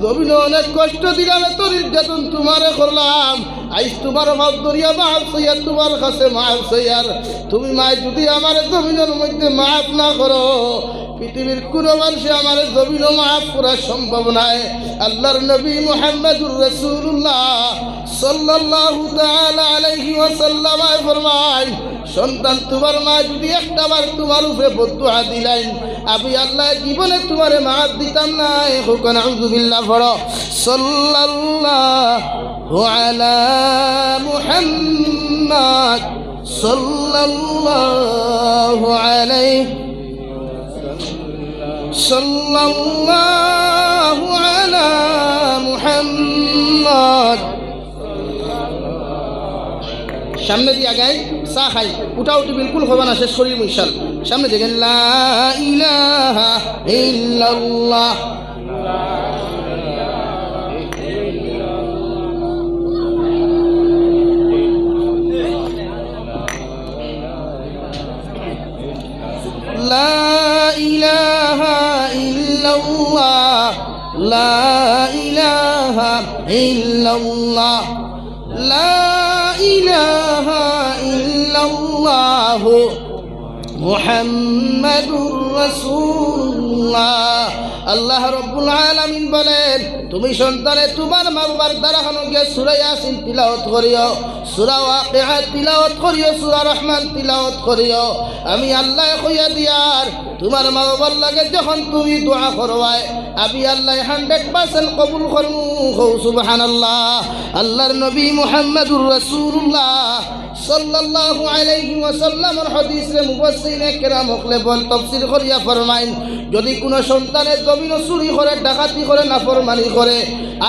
জমিনে অনেক কষ্ট দিলাম এত নির্যাতন তোমারে করলাম আইস তোমার ভাব দরিয়া মাফ সইয়ার তোমার কাছে মাফ সইয়ার তুমি মায় যদি আমার জমিনের মধ্যে মাফ না করো পৃথিবীর কোনো মানুষে আমার জমিনও মাফ করা সম্ভব নয় আল্লাহর নবী মুহাম্মদুর রাসূলুল্লাহ সাল্লাল্লাহু তাআলা আলাইহি ওয়াসাল্লাম ফরমায় সন্তান তোমার মা যদি একটাবার তোমার উপরে বদদুয়া দিলেন আমি আল্লাহ জীবনে তোমারে মাফ দিতাম না হুকুন আউযুবিল্লাহ পড়ো সাল্লাল্লাহু আলা মুহাম্মদ সাল্লাল্লাহু আলাইহি সাল্লাল্লাহু আলা মুহাম্মদ সামনে দিয়ে আগায় চা খাই উঠাউটি বিলকুল হবে না শেষ করি ইনশাল সামনে দেখেন লা ইলাহা ইল্লাল্লাহ লা ইলাহা ইল্লাল্লাহ লা ইলাহা ইল্লাল্লাহ লা ইলাহা ইল্লাল্লাহ মুহাম্মাদুর রাসূলুল্লাহ আল্লাহ রাব্বুল আলামিন বলেন তুমি সন্তানে তোমার মা বাবার দ্বারা গিয়ে সূরা ইয়াসিন তিলাওয়াত করিও সূরা ওয়াকিআ তিলাওয়াত করিও সূরা রহমান তিলাওয়াত করিও আমি আল্লাহ কইয়া দিয়ার তোমার মা বাবার লাগে যখন তুমি দোয়া করবাই আমি আল্লাহ 100% কবুল করমু সুবহানাল্লাহ আল্লাহর নবী মুহাম্মদুর রাসূলুল্লাহ সাল্লাল্লাহু আলাইহি ওয়াসাল্লামের হাদিসে মুফাসসিরিনে কেরাম হকলে বল তাফসীর করিয়া ফরমাইন যদি কোনো সন্তানের জমিন চুরি করে ডাকাতি করে নাফরমানি করে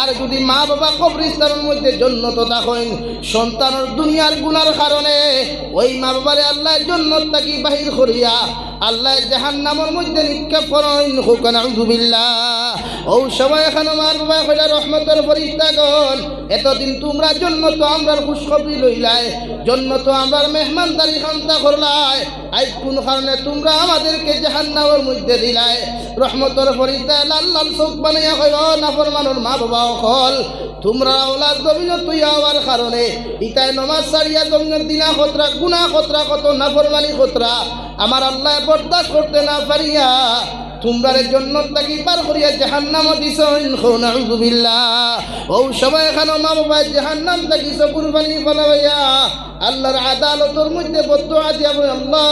আর যদি মা বাবা কবরস্থানের মধ্যে জান্নাত থাকেন সন্তানের দুনিয়ার গুনার কারণে ওই মা বাবারে আল্লাহ জান্নাত থেকে বাহির করিয়া আল্লাহ জাহান্নামের মধ্যে নিক্ষেপ করেন হুকুন আউযুবিল্লাহ ও সবাই এখানে মার বাবা কইলা রহমতের ফেরেশতাগণ এতদিন তোমরা জান্নাত আমরার খুশখবরি লইলাই জান্নাত আমরার মেহমানদারি খান্তা করলাই আই কোন কারণে তোমরা আমাদেরকে জাহান্নামের মধ্যে দিলায় রহমতের ফরিতে লাল লাল চোখ বানাইয়া কইব নাফরমানের মা বাবা হল তোমরা ওলাদ জমিন তুই হওয়ার কারণে ইতাই নমাজ সারিয়া জমিনের দিনা খতরা গুনা খতরা কত নাফরমানি খতরা আমার আল্লাহ বরদাস্ত করতে না পারিয়া তোমরার জন্য তাকি পার করিয়া জাহান্নামে দিছেন নাউযু বিল্লাহ ও সবাই এখানে মা বাবা জাহান্নাম তাকি কুরবানি ফলাইয়া আল্লাহর আদালতের মধ্যে বদদুয়া দিয়া বলে আল্লাহ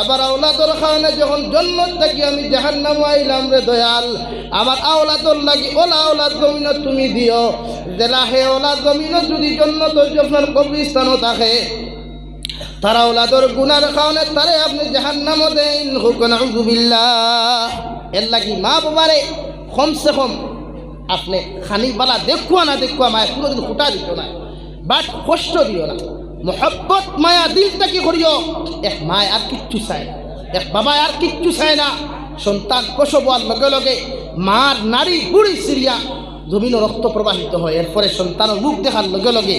আবার আওলাদর কারণে যখন জন্ম থাকি আমি জাহান্নাম আইলাম রে দয়াল আমার আওলাদর লাগি ওলা আওলাদ জমিন তুমি দিও জেলা হে ওলা জমিন যদি জন্ম তো আপনার কবরস্থানও থাকে তারা ওলাদর গুনার কারণে তারে আপনি জাহান্নামও দেন নাউযু বিল্লাহ এর লাগি মা বাবারে কমসে কম আপনি খানি বালা দেখুয়া না দেখুয়া মায় কোনোদিন ফুটা দিত না বাট কষ্ট দিও না মোহব্বত মায়া দিল থেকে করিও এক মায় আর কিচ্ছু চায় এক বাবা আর কিচ্ছু চায় না সন্তান প্রসব হওয়ার লগে লগে মার নারী বুড়ি সিরিয়া জমিন রক্ত প্রবাহিত হয় এরপরে সন্তানের মুখ দেখার লগে লগে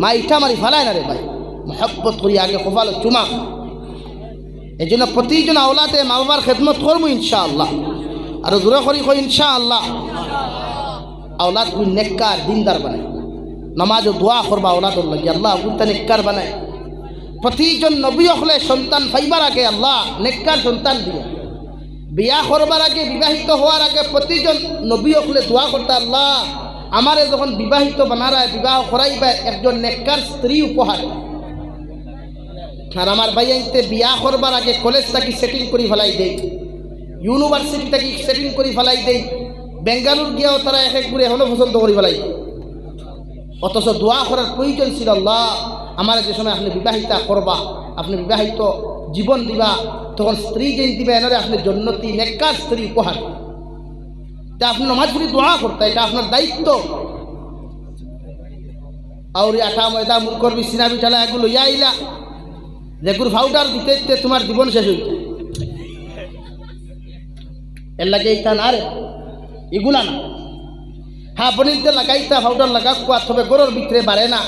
মা ইটা মারি ফালায় না রে ভাই মোহব্বত করি আগে কপাল চুমা এই জন্য প্রতিজন আওলাদে মা বাবার খেদমত করবো ইনশাআল্লাহ আর জোরে করি কই ইনশাআল্লাহ আওলাদ গুই নেককার দিনদার বানায় নামাজ ও দোয়া করবা আওলাদুর লাগি আল্লাহ গুনতা নেককার বানায় প্রতিজন নবী হলে সন্তান পাইবার আগে আল্লাহ নেককার সন্তান দিয়া বিয়া করবার আগে বিবাহিত হওয়ার আগে প্রতিজন নবী হলে দোয়া করতে আল্লাহ আমারে যখন বিবাহিত বানারায় বিবাহ করাইবা একজন নেককার স্ত্রী উপহার আর আমার ভাইয়াইতে বিয়া করবার আগে কলেজ থাকি সেটিং করে ফেলাই দেই ইউনিভার্সিটি থাকি সেটিং করে ফেলাই দেই বেঙ্গালুর গিয়াও তারা এক এক ঘুরে এখনো পছন্দ করে ফেলাই অথচ দোয়া করার প্রয়োজন ছিল আল্লাহ আমার যে সময় আপনি বিবাহিতা করবা আপনি বিবাহিত জীবন দিবা তখন স্ত্রী যেন দিবা এনারে আপনি জন্নতি নেককার স্ত্রী উপহার তা আপনি নামাজ পড়ি দোয়া করতে এটা আপনার দায়িত্ব আউরি আঠা ময়দা মুখ করবি সিনা বিঠালা এগুলো ইয়া আইলা যেগুর পাউডার দিতে দিতে তোমার জীবন শেষ হইতে এর লাগে এইটা না রে এগুলা না হ্যাঁ বনিতে লাগাইতা পাউডার লাগা কুয়া তবে গরুর ভিতরে বাড়ে না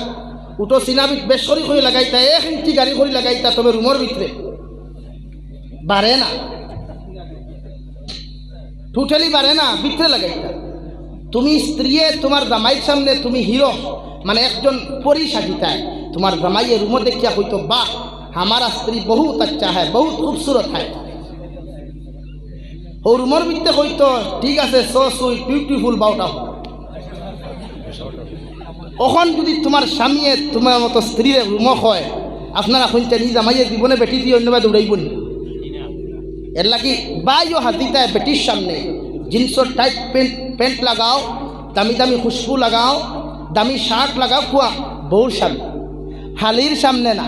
উটো সিনাবিত বেশ করে লাগাইতা 1 ইঞ্চি গাড়ি করে লাগাইতা তবে রুমের ভিতরে বাড়ে না টোটালি বাড়ে না ভিতরে লাগাইতা তুমি স্ত্রীয়ে তোমার জামাইয়ের সামনে তুমি হিরো মানে একজন পরি সাজিতায় তোমার জামাইয়ের রুমে দেখিয়া হইতো বাহ हमारा स्त्री बहुत अच्छा है बहुत खूबसूरत है और उमर बिते कोई तो ठीक है सो सुई ब्यूटीफुल बाउटा ओखन যদি তোমার স্বামীয়ে তোমার মতো স্ত্রীর রুম হয় আপনারা কইতে নিজ জামাইয়ের জীবনে বেটি দিয়ে অন্যভাবে দৌড়াইবন এর লাগি বাইও হাতিতায় বেটির সামনে জিন্স টাইট প্যান্ট লাগাও দামি দামি খুশবু লাগাও দামি শার্ট লাগাও কুয়া বউর সামনে হালির সামনে না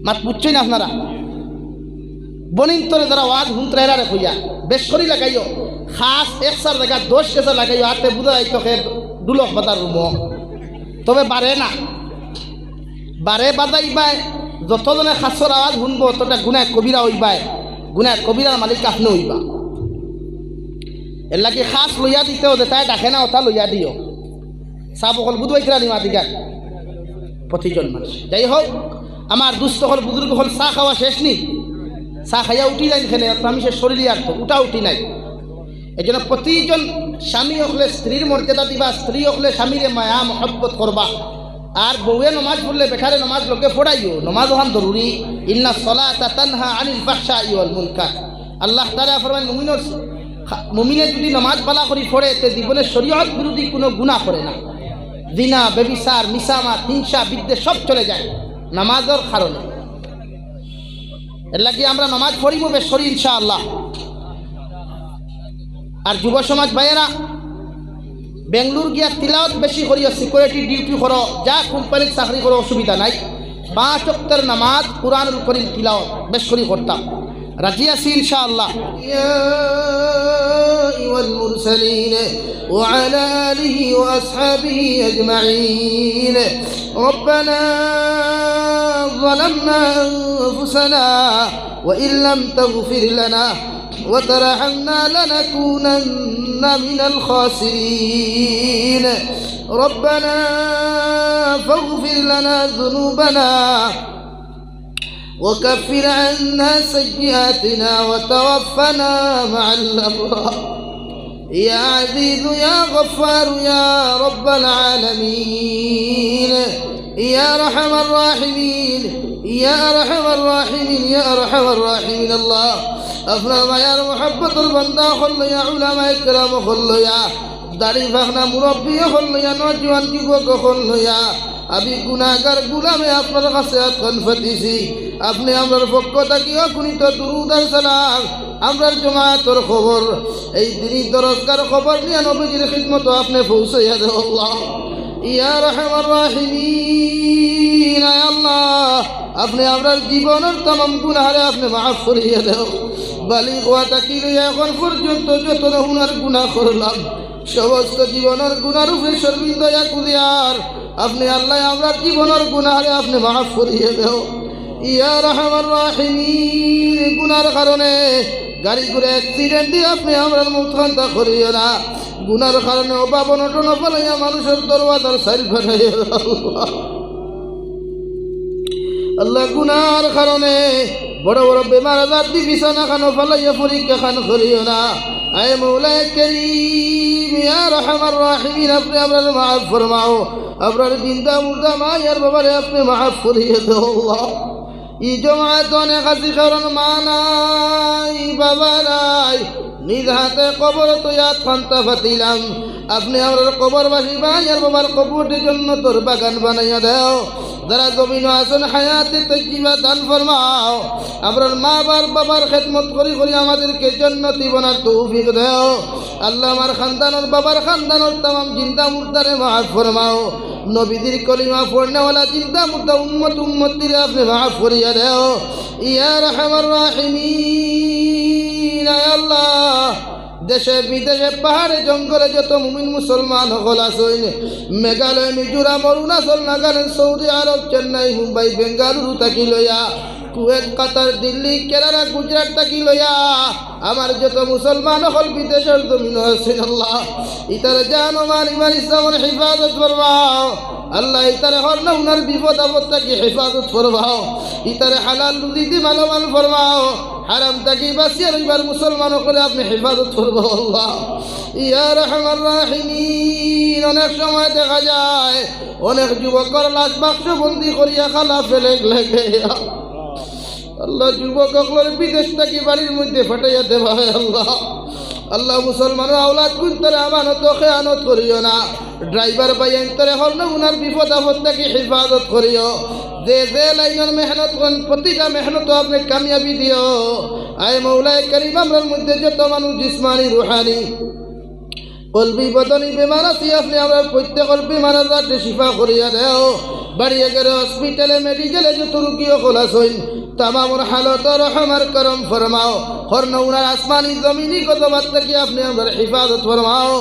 মাত বুঝছেন আপনারা বনিন তোরে যারা ওয়াজ হুন্তরা রেখইয়া বেশ করি লাগাইও খাস 100 জায়গা 10 কেসা লাগাইও আতে বুঝাই তোকে দুলক বাজার রুম তবে বাড়ে না বারে বাজাইবাই যতজনে খাসর আওয়াজ শুনবো ততটা গুনায় কবিরা হইবাই গুনায় কবিরার মালিক আপনি হইবা এর লাগে খাস লইয়া দিতেও যে তাই ডাকে না ওটা লইয়া দিও চাপ অকল বুধবাইছিলা নিমা দিঘা প্রতিজন মানুষ যাই হোক আমার দুস্থ হল বুজুর্গ হল চা খাওয়া শেষ নি চা খাইয়া উঠি নাই এখানে আমিষের শরীর আর তো উঠা উঠি নাই এই জন্য প্রতিজন স্বামী হলে স্ত্রীর মর্যাদা দিবা স্ত্রী হলে স্বামীরে মায়া মহব্বত করবা আর বউয়ে নমাজ পড়লে বেঠারে নমাজ লোকে পড়াইও নমাজ ওখান জরুরি ইন্না সলাতা তানহা আনিল ফাহশাই ওয়াল মুনকার আল্লাহ তাআলা ফরমান মুমিনে যদি নমাজ বালা করি পড়ে তে জীবনে শরীয়ত বিরোধী কোনো গুনাহ করে না জিনা বেবিচার মিসামাত হিংসা বিদ্বেষ সব চলে যায় নামাজের কারণে এর লাগি আমরা নামাজ পড়িব বেশ করি ইনশাআল্লাহ আর যুব সমাজ ভাইয়েরা বেঙ্গলুর গিয়া তিলাওয়াত বেশি করিও সিকিউরিটি ডিউটি করো যা কোম্পানির চাকরি করো অসুবিধা নাই 5 ওয়াক্তের নামাজ কুরআনুল কারীম তিলাওয়াত বেশ করি করতাম রাজি আছি ইনশাআল্লাহ ইয়া আইয়ুহাল মুরসালিন وعلى آله وأصحابه أجمعين ربنا ظلمنا أنفسنا وإن لم تغفر لنا وترحمنا لنكونن من الخاسرين ربنا فاغفر لنا ذنوبنا وكفر عنا سيئاتنا وتوفنا مع الأبرار يا عزيز يا غفار يا رب العالمين يا أرحم الراحمين يا أرحم الراحمين يا أرحم الراحمين الله أفضل ما يا محبة البندة خل يا علماء الكرام خل يا দাড়ি ভাগনা মুরব্বী হল ইয়া নজওয়ান যুবক হল ইয়া আমি গুনাহগার গুলামে আপনার কাছে আত্মন ফাতিছি আপনি আমরার পক্ষ থেকে অগণিত দুরূদ আর সালাম আমরার জামাতের খবর এই দিনই দরজগার খবর নিয়ে নবীজির খিদমত আপনি পৌঁছাইয়া দেন আল্লাহ ইয়া রাহমার রাহিমিন আয় আল্লাহ আপনি আমরার জীবনের तमाम গুনাহরে আপনি মাফ করিয়া দেন বালিগ ওয়া তাকিল এখন পর্যন্ত যত গুনার গুনাহ করলাম সমস্ত জীবনের গুনার উপরে শর্মিন্দা কুলিয়ার আপনি আল্লাহ আমরা জীবনের গুনাহরে আপনি মাফ করিয়ে দাও ইয়া রাহমার রাহিমিন গুনার কারণে গাড়ি করে অ্যাক্সিডেন্ট দিয়ে আপনি আমরা মুক্তান্তা করিও না গুনার কারণে অভাব অনটন ফলাইয়া মানুষের দরওয়াজার সাইল ফাটাইয়া আল্লাহ গুনার কারণে বড় বড় বেমার আজার দি বিছানা খানো ফলাইয়া পরীক্ষা খান করিও না আয় মৌলায়ে করিম ইয়া রাহমার রাহিমিন আপনি আমরার মাফ ফরমাও আমরার জিন্দা মুর্দা মা ইয়ার বাবারে আপনি মাফ করিয়ে দাও আল্লাহ ই জমায়েত অনেক আছে কারণ মা নাই বাবা নাই নিজ হাতে কবর তৈয়ার খান্তা ফাতিলাম আপনি আমরার কবরবাসী মা ইয়ার বাবার কবরের জন্য তোর বাগান বানাইয়া দাও যারা জমিন আসন হায়াতে তৈবা দান ফরমাও আমরার মা বাবার খেদমত করি করি আমাদেরকে জান্নাতি বানার তৌফিক দাও আল্লাহ আমার খানদানোর বাবার খানদানোর तमाम জিন্দা মুর্দারে মাফ ফরমাও নবীদের কলিমা পড়নেওয়ালা জিন্দা মুর্দা উম্মতিরে আপনি মাফ করিয়া দাও ইয়া রাহমার রাহিমিন আয় আল্লাহ দেশে বিদেশে পাহাড়ে জঙ্গলে যত মুমিন মুসলমান হল আসইন মেঘালয় মিজোরাম অরুণাচল নাগাল্যান্ড সৌদি আরব চেন্নাই মুম্বাই বেঙ্গালুরু থাকি লইয়া কুয়েত কাতার দিল্লি কেরালা গুজরাট থাকি লইয়া আমার যত মুসলমান হল বিদেশের জমিন আছেন আল্লাহ ইতার জান ও মাল ইমান ইসলামের হিফাজত ফরমাও আল্লাহ ইতারে হর না উনার বিপদ আপদ থেকে হেফাজত ফরমাও ইতারে হালাল রুজি মালামাল ফরমাও হারাম থেকে বাঁচিয়ে রইবার মুসলমান করে আপনি হেফাজত করবো আল্লাহ ইয়া রাহমার রাহিমিন অনেক সময় দেখা যায় অনেক যুবকর লাশ বাক্স বন্দি করিয়া খালা ফেলে লেগে আল্লাহ যুবকগুলোর বিদেশ থেকে বাড়ির মধ্যে ফাটাইয়া দেওয়া হয় আল্লাহ আল্লাহ মুসলমানের আওলাদ গুনতরে আমানত খেয়ানত করিও না ড্রাইভার ভাই এন্তরে হল না উনার বিপদ আপদ থেকে হেফাজত করিও যে যে লাইনের মেহনত করেন প্রতিটা মেহনত আপনি কামিয়াবি দিও আয় মৌলায়ে করিম আমরার মধ্যে যত মানুষ জিসমানি রুহানি কলবি বদনি বেমার আছে আপনি আমরা প্রত্যেকের বেমার আজারকে শিফা করিয়া দেও বাড়িয়ে গেলে হসপিটালে মেডিকেলে যত রুগীও খোলাছইন তামামর হালত রহমার করম ফরমাও হর নৌনার আসমানি জমিনি গজবাত থেকে আপনি আমরা হিফাজত ফরমাও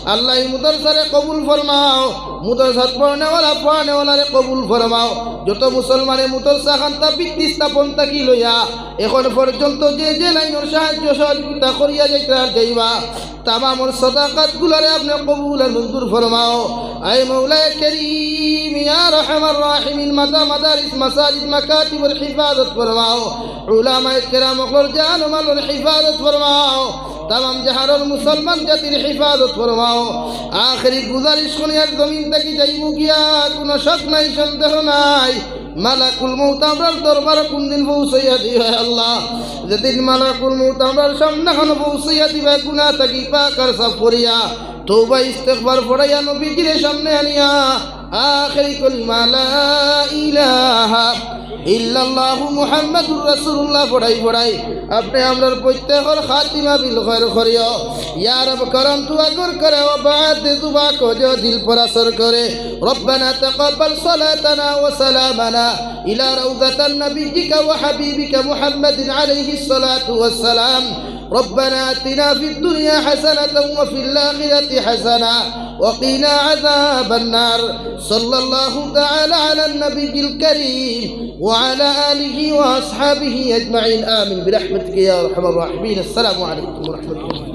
আল্লাহ মুদরসারে কবুল ফরমাও মুদরসাত পড়নেওয়ালারে কবুল ফরমাও যত মুসলমানে মুদরসা খান্তা বৃত্তি স্থাপন থাকি লইয়া এখন পর্যন্ত যে যে লাইনের সাহায্য সহযোগিতা করিয়া যাইবা তামামর সদাকাত গুলারে আপনি কবুল আর মঞ্জুর ফরমাও আয় মৌলায়ে করিম ইয়া রাহমার রাহিমিন মাদারিস মাসাজিদ মাকাতিবের হিফাজত ফরমাও উলামায়ে কেরাম ওর জান ও মালের হিফাজত ফরমাও तमाम जहारल मुसलमान जातिर हिफाजत फरमाओ आखिरी गुजारिश दुनियार जमीन থেকে যাইব গিয়া কোনো শক নাই সন্দেহ নাই মালাকুল মউত আমরার দরবারে কোন দিন পৌঁছাইয়া দিবে আল্লাহ যেদিন মালাকুল মউত আমরার সামনে খান পৌঁছাইয়া দিবে গুনাহ থেকে পাক আর সাফ করিয়া তওবা ইস্তিগফার পড়াইয়া নবীজির সামনে আনিয়া আখেরি কলিমা লা ইলাহা ইল্লাল্লাহু মুহাম্মাদুর রাসূলুল্লাহ পড়াই আপনি আমরার প্রত্যেকের খাতিমা বিল খৈর করিও ইয়া রব করম তু আগর করে ও বাদ দুবা কো जो दिल पर असर करे रब्बना तقبل صلاتنا وسلامنا الى روضة نبيك وحبيبك محمد عليه الصلاة والسلام ربنا آتنا في الدنيا حسنة وفي الآخرة حسنة وقنا عذاب النار صلى الله تعالى على النبي الكريم وعلى آله وأصحابه أجمعين آمين برحمتك يا أرحم الراحمين السلام عليكم ورحمة الله